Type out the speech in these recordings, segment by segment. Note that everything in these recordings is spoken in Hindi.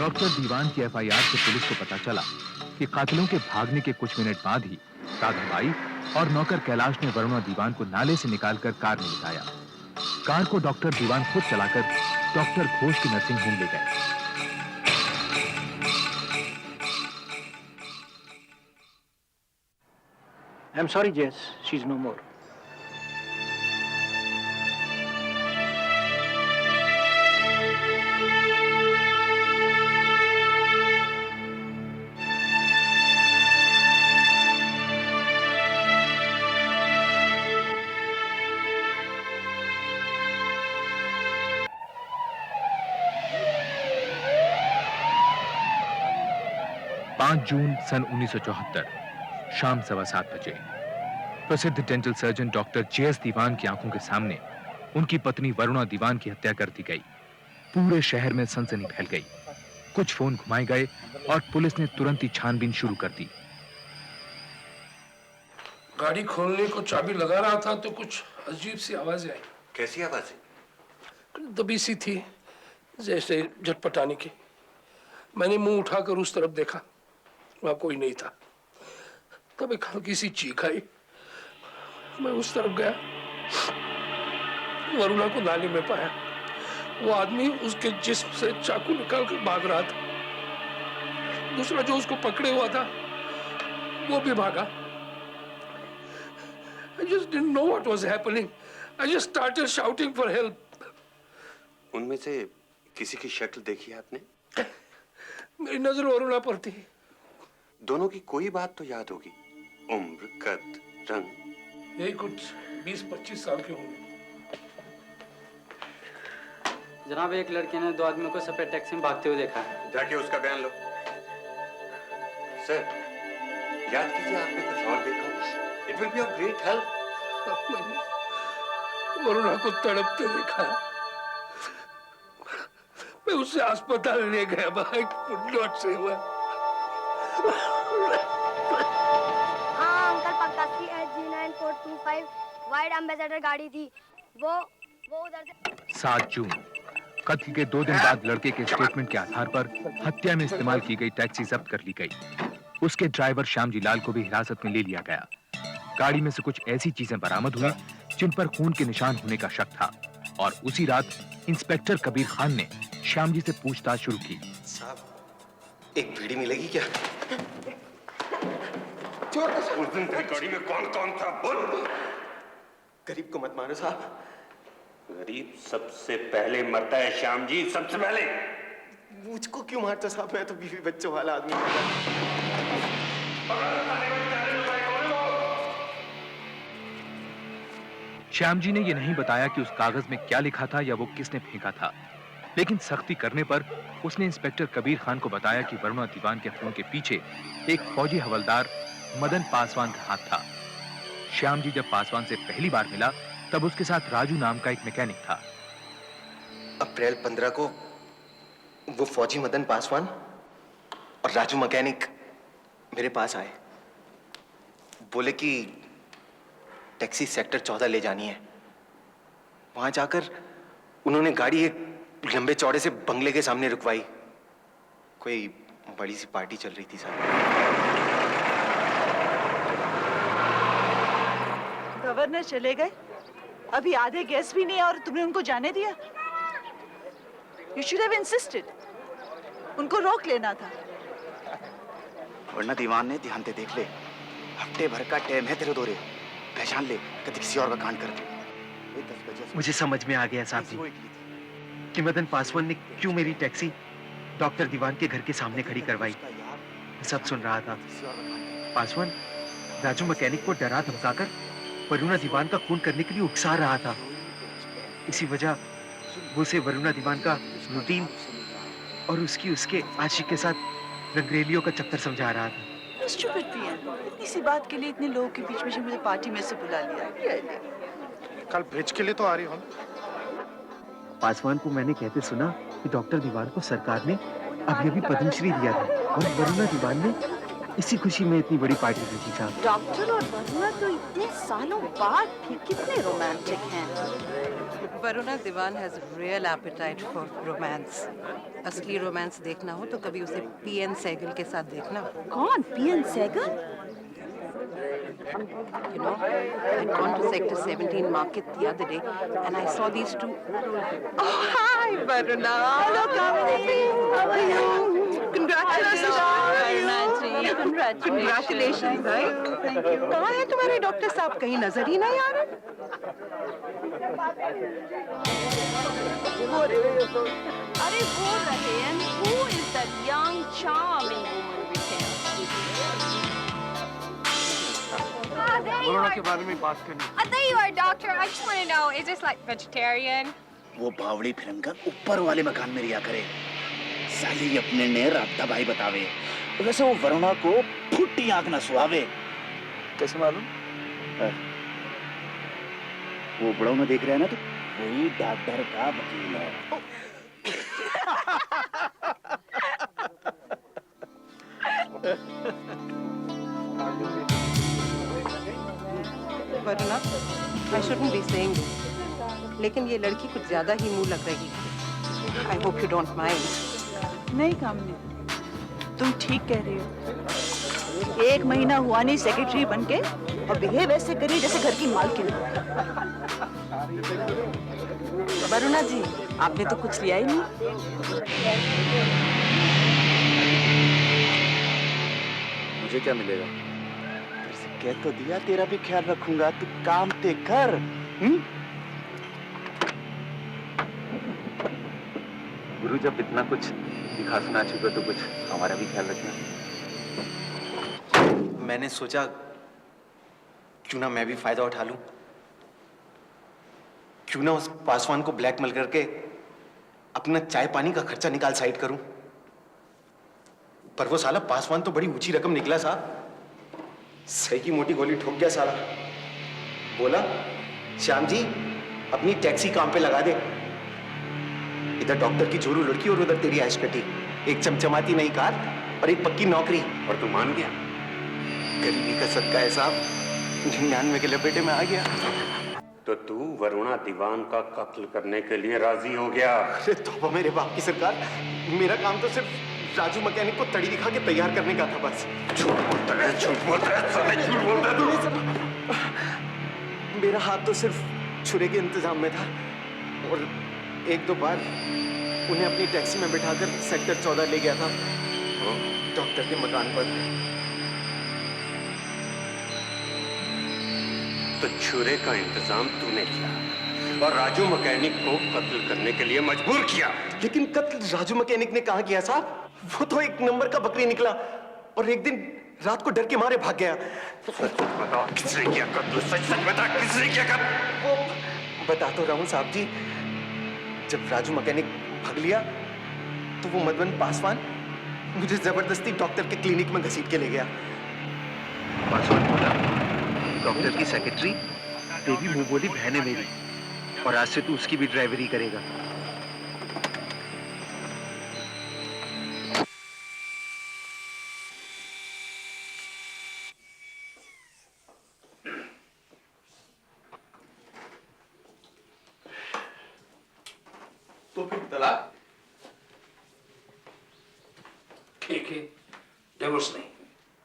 डॉक्टर दीवान की एफआईआर से पुलिस को पता चला कि कातिलों के भागने के कुछ मिनट बाद ही साधु बाई और नौकर कैलाश ने वरुणा दीवान को नाले से निकालकर कार में बिठाया। कार को डॉक्टर दीवान खुद चलाकर डॉक्टर घोष की नर्सिंग होम ले गए। I'm sorry, Jess. She's no more. जून सन 1974 शाम 7:15 बजे प्रसिद्ध डेंटल सर्जन डॉक्टर जेएस दीवान की आंखों के सामने उनकी पत्नी वरुणा दीवान की हत्या कर दी गई। पूरे शहर में सनसनी फैल गई। कुछ फोन घुमाए गए और पुलिस ने तुरंत ही छानबीन शुरू कर दी। गाड़ी खोलने को चाबी लगा रहा था तो कुछ अजीब सी आवाजें आई। कैसी आवाजें? दबी सी थी, जैसे झटपटाने की। मैंने मुंह उठाकर उस तरफ देखा, वहां कोई नहीं था। तब एक हल्की सी चीख आई। मैं उस तरफ गया, वरुणा को नाली में पाया। वो आदमी उसके जिस्म से चाकू निकालकर भाग रहा था। दूसरा जो उसको पकड़े हुआ था वो भी भागा। I just didn't know what was happening. I just started shouting for help. उनमें से किसी की शक्ल देखी है आपने? मेरी नजर वरुणा पर थी। दोनों की कोई बात तो याद होगी। उम्र, कद, रंग। यही कुछ 20-25 साल के होंगे। जनाब, एक लड़के ने 2 आदमियों को सफेद टैक्सी में भागते हुए देखा है। जाके उसका बयान लो। सर, याद कीजिए आपने कुछ और देखा। It will be of great help. मैंने वरुणा को तड़पते देखा। मैं उसे अस्पताल ले गया। I could not save her. हाँ अंकल, पक्का SG9425 वाइड एम्बेसडर गाड़ी थी। वो उधर से। 7 जून कत्ल के 2 दिन बाद लड़के के स्टेटमेंट के आधार पर हत्या में इस्तेमाल की गई टैक्सी जब्त कर ली गई। उसके ड्राइवर श्यामजी लाल को भी हिरासत में ले लिया गया। गाड़ी में से कुछ ऐसी चीजें बरामद हुई जिन पर खून के निशान होने का शक था और उसी रात इंस्पेक्टर कबीर खान ने श्यामजी से पूछताछ शुरू की। साहब, एक बीड़ी मिलेगी क्या? उस दिन तेरी गाड़ी में कौन था? बोल। गरीब को मत मारो साहब। गरीब सबसे पहले मरता है श्याम जी, सबसे पहले। मुझको क्यों मारते साहब? मैं तो बीवी बच्चों वाला आदमी हूं। श्याम जी ने यह नहीं बताया कि उस कागज में क्या लिखा था या वो किसने फेंका था, लेकिन सख्ती करने पर उसने इंस्पेक्टर कबीर खान को बताया कि वरुणा दीवान के खून के पीछे एक फौजी हवलदार मदन पासवान का हाथ था। श्याम जी जब पासवान से पहली बार मिला तब उसके साथ राजू नाम का एक मैकेनिक था। अप्रैल 15 को वो फौजी मदन पासवान और राजू मैकेनिक मेरे पास आए। बोले कि टैक्सी सेक्टर 14 ले जानी है। वहां जाकर उन्होंने गाड़ी एक लंबे चौड़े से बंगले के सामने रुकवाई। कोई बड़ी सी पार्टी चल रही थी साहब। गवर्नर चले गए, अभी आधे गेस्ट भी नहीं और तुमने उनको जाने दिया। You should have insisted. उनको रोक लेना था। वरना दीवान ने ध्यान से देख ले, हफ्ते भर का टाइम है तेरे दौरे, पहचान ले कभी किसी और का कांड कर दे। मुझे समझ में आ गया साहब जी कि मदन पासवान ने क्यों मेरी टैक्सी डॉक्टर दीवान के घर के सामने खड़ी करवाई। सब सुन रहा था। पासवान राजू मैकेनिक को डरा धमकाकर वरुणा दीवान का खून करने के लिए उकसा रहा था। इसी वजह वो उसे वरुणा दीवान का रूटीन और उसके आशिक के साथ रंगरेलियों का चक्कर समझा रहा था। Stupid PM, इतनी सी बात के लिए इतने लोगों के बीच में मुझे पार्टी में से बुला लिया। कल ब्रिज के लिए तो आ रही हो। पासवान को मैंने कहते सुना कि डॉक्टर दीवान को सरकार ने अभी पद्मश्री दिया था और वरुणा दीवान ने इसी खुशी में इतनी बड़ी पार्टी रखी साहब। डॉक्टर और वरुणा तो इतने सालों बाद भी कितने रोमांटिक हैं। Varuna Dewan has real appetite for romance. असली रोमांस देखना हो तो कभी उसे पीएन सहगल के साथ देखना। कौन? PN Sehgal? You know, I'd gone to Sector 17 market the other day and I saw these two. Oh, hi, Varuna. Hello, Kamini. How are you? Congratulations. Congratulations, right? Thank you. कहाँ हैं तुम्हारे डॉक्टर साहब? कहीं नजर ही नहीं आ रहे। अरे वो रहे। And who is that young charming woman we can? Corona के बारे में बात करनी। There you are, doctor. I just want to know, is this like vegetarian? वो बावड़ी फिरंकर ऊपर वाले मकान में रिया करे। साली अपने ने राबता भाई बतावे। वैसे वो वरुणा को फुट्टी आंख न सुहावे। कैसे मालूम? वो बड़ों में देख रहे हैं ना, तो वही डॉक्टर का वकील है। Varuna, I shouldn't be saying this, लेकिन ये लड़की कुछ ज्यादा ही मुंह लग रही है। I hope you don't mind. नहीं कामनी, तुम ठीक कह रही हो। 1 महीना हुआ नहीं सेक्रेटरी बनके और बिहेव ऐसे करी जैसे घर की मालकिन। वरुणा जी, आपने तो कुछ लिया ही नहीं। मुझे क्या मिलेगा? कह तो दिया तेरा भी ख्याल रखूंगा, तू काम ते कर। गुरु जब इतना कुछ दिखा सुना चुका तो कुछ हमारा भी ख्याल रखना। मैंने सोचा क्यों ना मैं भी फायदा उठा लूं, क्यों ना उस पासवान को ब्लैकमेल करके अपना चाय पानी का खर्चा निकाल साइड करूं। पर वो साला पासवान तो बड़ी ऊंची रकम निकला साहब। सही की मोटी गोली ठोक गया साला। बोला, श्याम जी अपनी टैक्सी काम पे लगा दे। इधर डॉक्टर की जोरू लड़की और उधर तेरी ऐश कटी। एक चमचमाती नई कार और एक पक्की नौकरी। और तू मान गया? गरीबी का सदका है साहब, 99 के लपेटे में आ गया। तो तू वरुणा दीवान का कत्ल करने के लिए राजी हो गया? अरे तौबा मेरे बाप की सरकार, मेरा काम तो सिर्फ राजू मैकेनिक को तड़ी दिखा के तैयार करने का था बस। झूठ बोलता है, झूठ बोलता है, साले झूठ बोलता है तू। मेरा हाथ तो सिर्फ छुरे के इंतजाम में था और 1-2 बार उन्हें अपनी टैक्सी में बिठाकर सेक्टर 14 ले गया था, डॉक्टर के मकान पर। तो छुरे का इंतजाम तूने किया और राजू मैकेनिक को कत्ल करने के लिए मजबूर किया। लेकिन कत्ल राजू मैकेनिक ने कहाँ किया साहब? वो तो 1 नंबर का बकरी निकला और एक दिन रात को डर के मारे भाग गया। सच बता, किसने किया कत्ल? सच सच बता, किसने किया कत्ल? वो बता तो रहा हूं साहब जी। जब राजू मैकेनिक भाग लिया तो वो मदन पासवान मुझे जबरदस्ती डॉक्टर के क्लिनिक में घसीट के ले गया। पासवान बोला, डॉक्टर की सेक्रेटरी तेरी मुंह बोली बहन है मेरी, और आज से तू उसकी भी ड्राइवरी करेगा। तो फिर तलाक? ठीक है, डिवोर्स नहीं।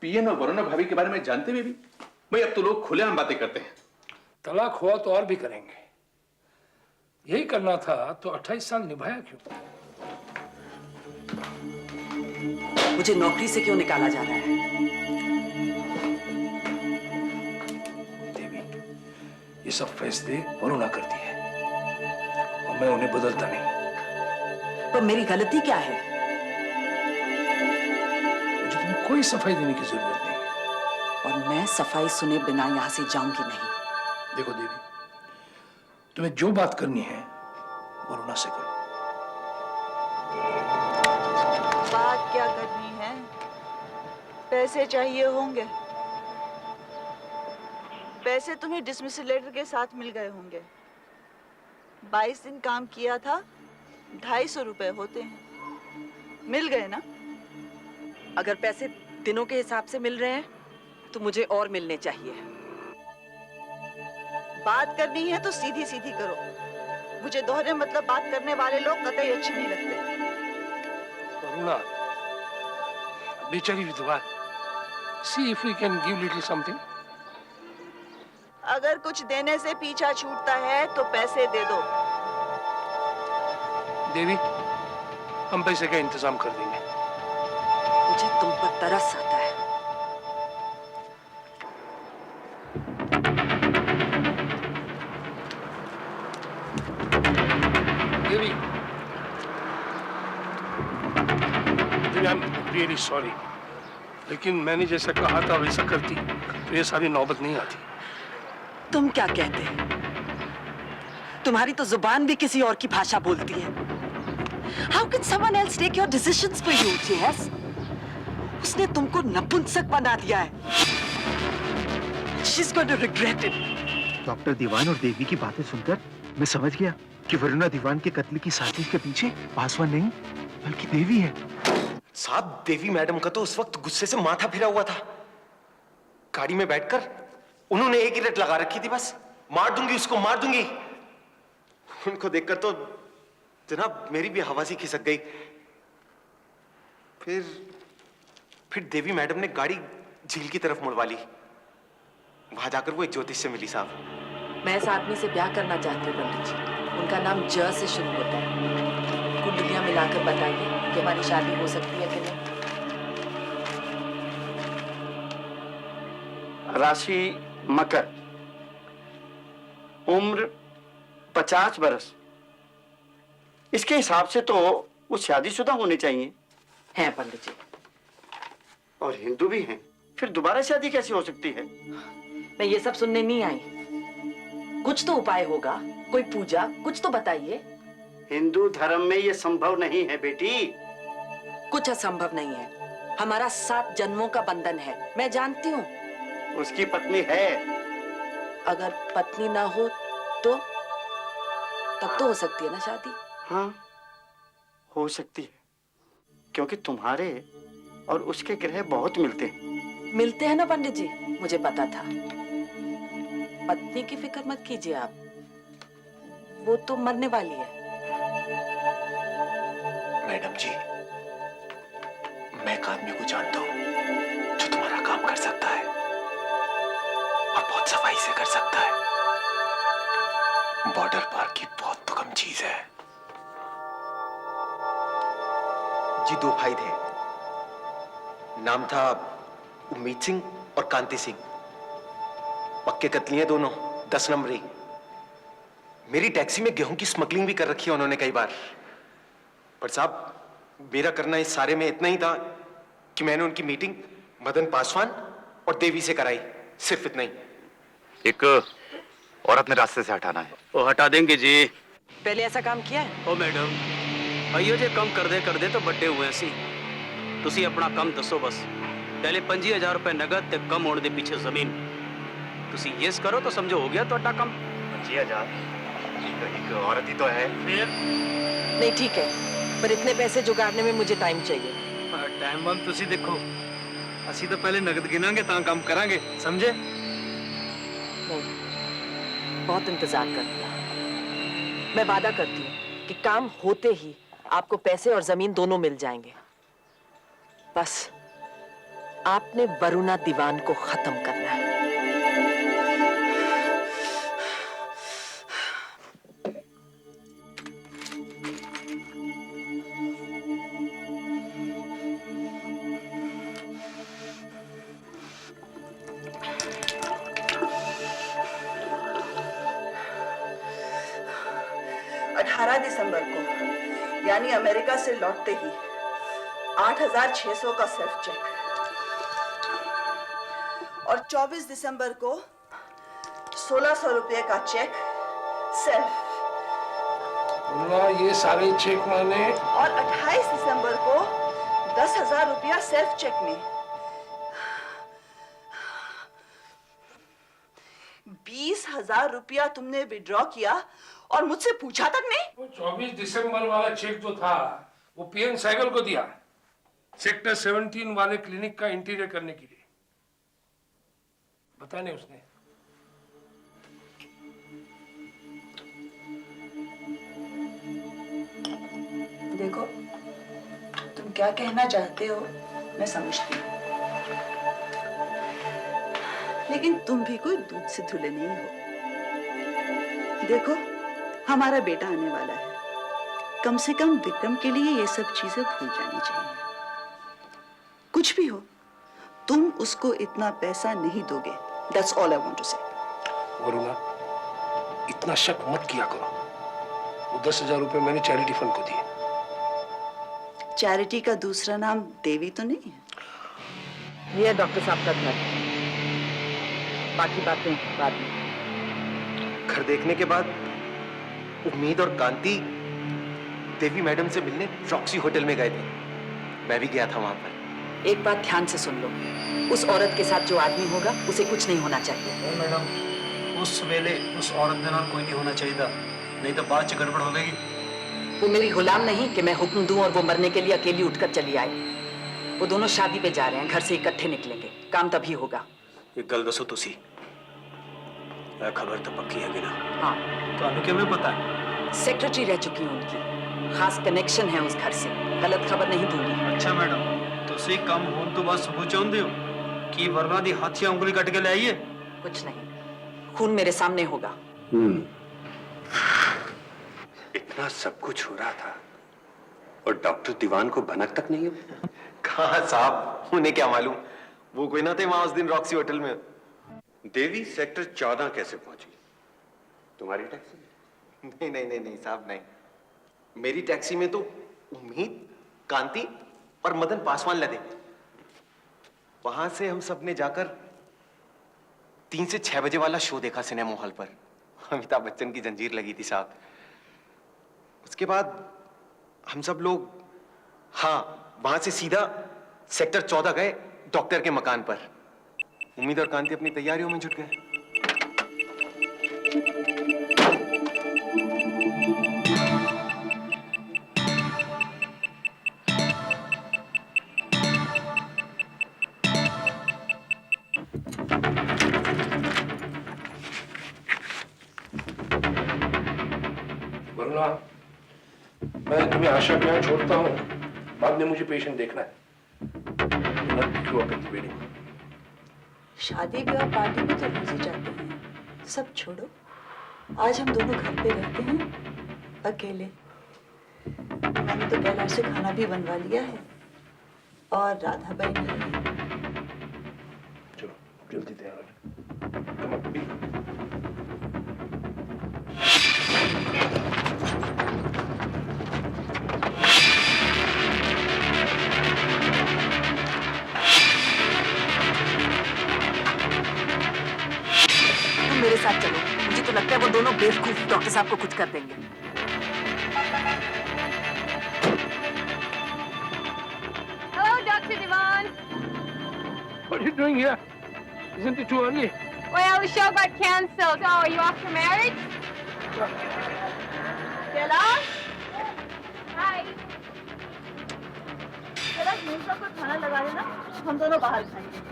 पीएन और वरुणा भाभी के बारे में जानते हुए भी भाई अब तो लोग खुलेआम बातें करते हैं। तलाक हुआ तो और भी करेंगे। यही करना था तो 28 साल निभाया क्यों? मुझे नौकरी से क्यों निकाला जा रहा है? देवी, ये सब फैसले वरुणा करती है और मैं उन्हें बदलता नहीं। तो मेरी गलती क्या है? मुझे तुम्हें कोई सफाई देने की जरूरत नहीं। और मैं सफाई सुने बिना यहां से जाऊंगी नहीं। देखो देवी, तुम्हें जो बात करनी है वरुणा से करो। बात क्या करनी है? पैसे चाहिए होंगे। पैसे तुम्हें डिसमिसल लेटर के साथ मिल गए होंगे। 22 दिन काम किया था, 250 रुपए होते हैं। मिल गए ना? अगर पैसे दिनों के हिसाब से मिल रहे हैं तो मुझे और मिलने चाहिए। बात करनी है तो सीधी सीधी करो। मुझे दोहरे मतलब बात करने वाले लोग कतई अच्छे नहीं लगते। वरुणा, बेचारी विधवा, see if we can give little something. अगर कुछ देने से पीछा छूटता है तो पैसे दे दो। देवी, हम पैसे का इंतजाम कर देंगे। मुझे तुम पर तरस आता है। देवी, आई एम रियली सॉरी, लेकिन मैंने जैसा कहा था वैसा करती तो ये सारी नौबत नहीं आती। तुम क्या कहते हैं? तुम्हारी तो जुबान भी किसी और की भाषा बोलती है। How can someone else take your decisions for you, Jess? उसने तुमको नपुंसक बना दिया है। She's going to regret it. Doctor Diwan और देवी की बातें सुनकर मैं समझ गया कि वरुणा दीवान के कत्ल की साजिश के पीछे पासवान नहीं बल्कि देवी है। साहब, देवी मैडम का तो उस वक्त गुस्से से माथा फिरा हुआ था। गाड़ी में बैठकर उन्होंने एक ही रट लगा रखी थी, बस मार दूंगी उसको, मार दूंगी। उनको देखकर तो जनाब मेरी भी हवा सी खिसक गई। फिर देवी मैडम ने गाड़ी झील की तरफ मुड़वा ली। वहां जाकर वो एक ज्योतिष से मिली साहब। मैं इस आदमी से ब्याह करना चाहती हूँ पंडित जी। उनका नाम ज से शुरू होता है। कुंडलियां मिलाकर बताइए कि हमारी शादी हो सकती है कि नहीं। राशि मकर, उम्र 50 बरस। इसके हिसाब से तो वो शादीशुदा होने चाहिए। हैं पंडित जी। और हिंदू भी हैं। फिर दोबारा शादी कैसे हो सकती है? मैं ये सब सुनने नहीं आई। कुछ तो उपाय होगा, कोई पूजा, कुछ तो बताइए। हिंदू धर्म में ये संभव नहीं है बेटी। कुछ असंभव नहीं है। हमारा 7 जन्मों का बंधन है, मैं जानती हूँ। उसकी पत्नी है। अगर पत्नी ना हो तो तब तो हो सकती है ना शादी। हाँ, हो सकती है, क्योंकि तुम्हारे और उसके ग्रह बहुत मिलते हैं। मिलते हैं ना पंडित जी, मुझे पता था। पत्नी की फिक्र मत कीजिए आप, वो तो मरने वाली है। मैडम जी, मैं एक आदमी को जानता हूं जो तुम्हारा काम कर सकता है और बहुत सफाई से कर सकता है। बॉर्डर पार की बहुत तो कम चीज है। जी 2 भाई थे, नाम था उम्मीद सिंह और कांति सिंह। पक्के कतली हैं दोनों, 10 नंबरी। मेरी टैक्सी में गेहूं की स्मगलिंग भी कर रखी है उन्होंने कई बार। पर साहब, मेरा करना इस सारे में इतना ही था कि मैंने उनकी मीटिंग मदन पासवान और देवी से कराई, सिर्फ इतना ही। एक औरत ने रास्ते से हटाना है। वो हटा देंगे जी। पहले ऐसा काम किया है? ओ मैडम, भाइयों जे कम कर दे तो बड्डे हुए सी। तुसी अपना कम दसो बस। पहले 25,000 रुपए नगद ते कम होने दे पीछे जमीन। तुसी यस करो तो समझो हो गया ਤੁਹਾਡਾ ਕੰਮ। 25,000 एक औरत ही तो है। फिर नहीं ठीक है, पर इतने पैसे जुगाड़ने में मुझे टाइम चाहिए। टाइम बम तुसी देखो, ਅਸੀਂ तो पहले नगद गिनांगे ता काम करांगे, समझे? नहीं, बहुत इंतजार कर लिया। मैं वादा करती हूँ कि काम होते ही आपको पैसे और जमीन दोनों मिल जाएंगे। बस आपने वरुणा दीवान को खत्म करना है। दिसंबर को, यानी अमेरिका से लौटते ही 8,600 का सेल्फ चेक, और 24 दिसंबर को 1,600 रुपए का चेक सेल्फ। ये सारे चेक मैंने, और 28 दिसंबर को 10,000 रुपया सेल्फ चेक में। 20,000 रुपया तुमने विड्रॉ किया और मुझसे पूछा तक नहीं। वो 24 दिसंबर वाला चेक जो था वो पीएन सहगल को दिया। सेक्टर 17 वाले क्लिनिक का इंटीरियर करने के लिए। बताने उसने। देखो, तुम क्या कहना चाहते हो मैं समझती हूँ, लेकिन तुम भी कोई दूध से धुले नहीं हो। देखो, हमारा बेटा आने वाला है, कम से कम विक्रम के लिए ये सब चीजें भूल जानी चाहिए। कुछ भी हो, तुम उसको इतना पैसा नहीं दोगे। That's all I want to say. Varuna, इतना शक मत किया करो। वो 10,000 रुपए मैंने चैरिटी फंड को दिए। चैरिटी का दूसरा नाम देवी तो नहीं है? ये डॉक्टर साहब का घर, बाकी बातें बाद में। घर देखने के बाद उम्मीद और कांति देवी मैडम से मिलने रॉक्सी होटल में गए थे। मैं भी गया था वहां पर। एक बात ध्यान से सुन लो, उस औरत के साथ जो आदमी होगा उसे कुछ नहीं होना चाहिए। मैडम, उस वेले उस औरत के नाल कोई नहीं होना चाहिए, नहीं तो बाद च गड़बड़ हो गई। वो मेरी गुलाम नहीं कि मैं हुक्म दूं और वो मरने के लिए अकेली उठकर चली आए। वो दोनों शादी पे जा रहे हैं, घर से इकट्ठे निकलेंगे, काम तभी होगा। एक गल दसो तुसी, खबर तो पक्की है कि ना? हाँ, तो किवें पता है? सेक्रेटरी रह चुकी हूँ उनकी, खास कनेक्शन है उस घर से, गलत खबर नहीं दूंगी। अच्छा मैडम, तुसी कम होने तो बाद सबूत चाहते हो कि वरना दी हाथिया उंगली कट के ले आइए? कुछ नहीं, खून मेरे सामने होगा। इतना सब कुछ हो रहा था और डॉक्टर दीवान को भनक तक नहीं है। कहाँ साहब, उन्हें क्या मालूम, वो कोई ना थे वहां उस दिन रॉक्सी होटल में। देवी सेक्टर 14 कैसे पहुंची? तुम्हारी टैक्सी? नहीं नहीं नहीं नहीं साहब, नहीं। मेरी टैक्सी में तो उम्मीद, कांति और मदन पासवान लदे। वहां से हम सब ने जाकर 3 से 6 बजे वाला शो देखा सिनेमा हॉल पर। अमिताभ बच्चन की जंजीर लगी थी साहब। उसके बाद हम सब लोग, हाँ, वहां से सीधा सेक्टर 14 गए, डॉक्टर के मकान पर। उम्मीद और कांति अपनी तैयारियों में जुट गए। वरुणा, मैं तुम्हें आशा के यहाँ छोड़ता हूँ, बाद में मुझे पेशेंट देखना है। शादी ब्याह पार्टी में तो रोज ही जाते हैं, सब छोड़ो। आज हम दोनों घर पे रहते हैं अकेले। मैंने तो कैलाश से खाना भी बनवा लिया है और राधा बाई नहीं है। चलो जल्दी तैयार हो जाओ। Come on, please. मेरे साथ चलो, मुझे तो लगता है वो दोनों बेवकूफ डॉक्टर साहब को कुछ कर देंगे। Hello, Dr. Divan. What are you doing here? Isn't it too early? Well, the show got cancelled. Oh, are you off for marriage? Kailash, Hi. Kailash Mirza को खाना लगा देना, हम दोनों बाहर खाएंगे।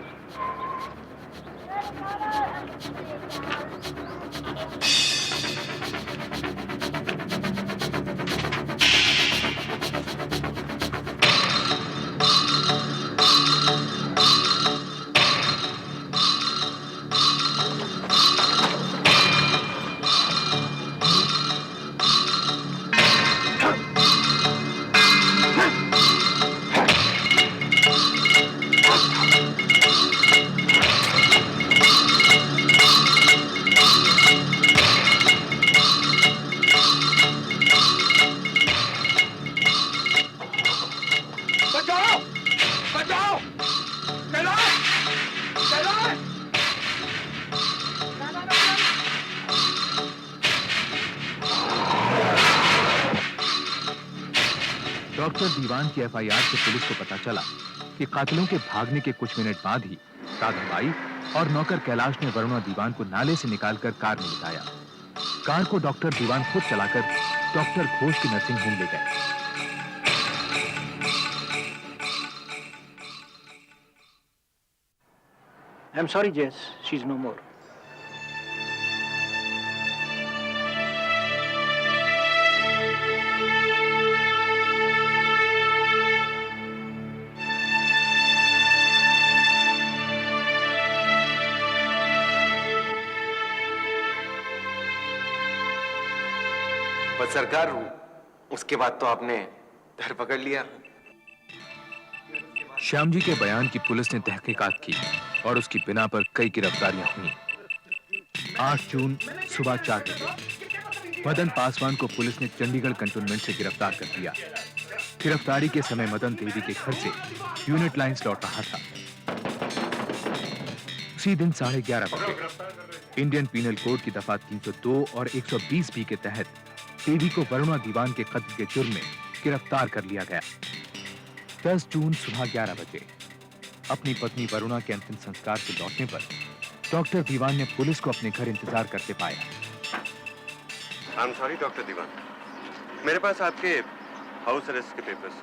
डॉक्टर दीवान की एफआईआर से पुलिस को पता चला कि कातिलों के भागने के कुछ मिनट बाद ही राधाबाई और नौकर कैलाश ने वरुणा दीवान को नाले से निकालकर कार में लिटाया। कार को डॉक्टर दीवान खुद चलाकर डॉक्टर घोष की नर्सिंग होम ले गए। I'm sorry, Jess. She's no more. बस सरकार, उसके बाद तो आपने धर पकड़ लिया। श्याम जी के बयान की पुलिस ने तहकीकात की और उसकी बिना पर कई गिरफ्तारियां हुई। 8 जून सुबह 4 बजे मदन पासवान को पुलिस ने चंडीगढ़ कंटोनमेंट से गिरफ्तार कर लिया। गिरफ्तारी के समय मदन देवी के घर से यूनिट लाइंस लौट रहा था। उसी दिन 11:30 बजे इंडियन पीनल कोड की दफा 302 और 120 बी के तहत देवी को वरुणा दीवान के कत्ल के जुर्म में गिरफ्तार कर लिया गया। 10 जून सुबह 11 बजे अपनी पत्नी वरुणा के अंतिम संस्कार से लौटने पर डॉक्टर दीवान ने पुलिस को अपने घर इंतजार करते पाया। आई एम सॉरी डॉक्टर दीवान, मेरे पास आपके हाउस अरेस्ट के पेपर्स